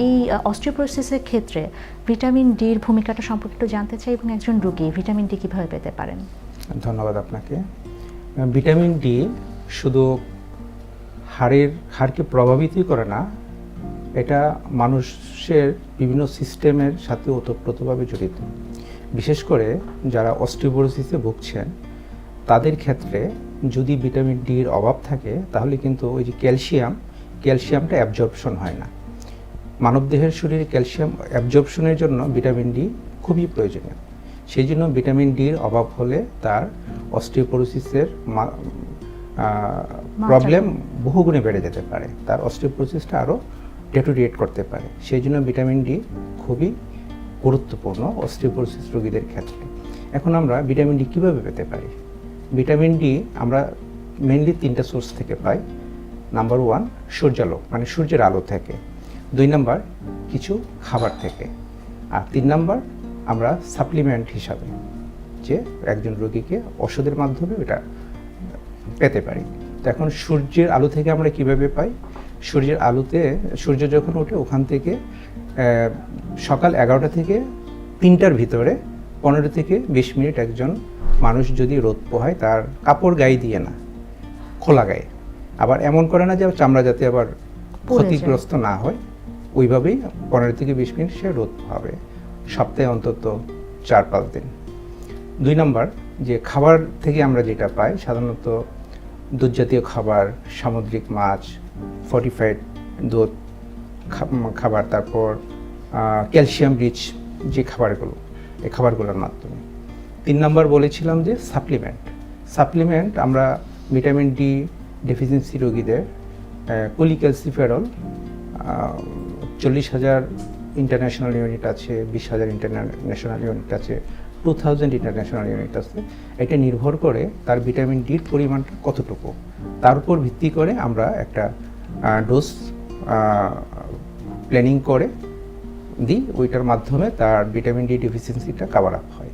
এই অস্টিওপোরোসিসের ক্ষেত্রে ভিটামিন ডির ভূমিকাটা সম্পর্কে একটু জানতে চাই এবং একজন রোগী ভিটামিন ডি কীভাবে পেতে পারেন? ধন্যবাদ আপনাকে। ভিটামিন ডি শুধু হাড়কে প্রভাবিতই করে না, এটা মানুষের বিভিন্ন সিস্টেমের সাথে ওতপ্রোতভাবে জড়িত। বিশেষ করে যারা অস্টিওপোরোসিসে ভুগছেন তাদের ক্ষেত্রে যদি ভিটামিন ডির অভাব থাকে তাহলে কিন্তু ওই যে ক্যালসিয়ামটা অ্যাবজর্পশন হয় না। মানবদেহের শরীরে ক্যালসিয়াম অ্যাবজর্পশনের জন্য ভিটামিন ডি খুবই প্রয়োজনীয়। সেই জন্য ভিটামিন ডির অভাব হলে তার অস্টিওপোরোসিসের প্রবলেম বহুগুণে বেড়ে যেতে পারে, তার অস্টিওপোরোসিসটা আরও ডেটোরিয়েট করতে পারে। সেই জন্য ভিটামিন ডি খুবই গুরুত্বপূর্ণ অস্টিওপোরোসিস রোগীদের ক্ষেত্রে। এখন আমরা ভিটামিন ডি কীভাবে পেতে পারি? ভিটামিন ডি আমরা মেইনলি 3টা সোর্স থেকে পাই। নাম্বার 1 সূর্যালোক, মানে সূর্যের আলো থেকে। 2 নাম্বার কিছু খাবার থেকে। আর 3 নাম্বার আমরা সাপ্লিমেন্ট হিসাবে, যে একজন রোগীকে ওষুধের মাধ্যমে এটা পেতে পারি। তো এখন সূর্যের আলো থেকে আমরা কিভাবে পাই? সূর্যের আলোতে সূর্য যখন ওঠে ওখান থেকে সকাল 11টা থেকে 3টার ভিতরে 15 থেকে 20 মিনিট একজন মানুষ যদি রোদ পোহায়, তার কাপড় গায়ে দিয়ে না, খোলা গায়ে, আবার এমন করে না যে চামড়া যাতে আবার ক্ষতিগ্রস্ত না হয়, ওইভাবেই 15 থেকে 20 মিনিট সে রোদ পোহাবে, সপ্তাহে অন্তত 4-5 দিন। 2 নাম্বার যে খাবার থেকে আমরা যেটা পাই, সাধারণত দুধ জাতীয় খাবার, সামুদ্রিক মাছ, ফর্টিফাইড দুধ খাবার, তারপর ক্যালসিয়াম রিচ যে খাবারগুলো, এই খাবারগুলোর মাধ্যমে। 3 নাম্বার বলেছিলাম যে সাপ্লিমেন্ট আমরা ভিটামিন ডি ডেফিসিয়েন্সি রোগীদের কোলিক্যালসিফেরল 40,000 ইন্টারন্যাশনাল ইউনিট আছে, 20,000 ইন্টারন্যাশনাল ইউনিট আছে, 2000 ইন্টারন্যাশনাল ইউনিট আছে। এটা নির্ভর করে তার ভিটামিন ডির পরিমাণটা কতটুকু, তার উপর ভিত্তি করে আমরা একটা ডোজ প্ল্যানিং করে দিই, ওইটার মাধ্যমে তার ভিটামিন ডি ডেফিসিয়েন্সিটা কভার আপ হয়।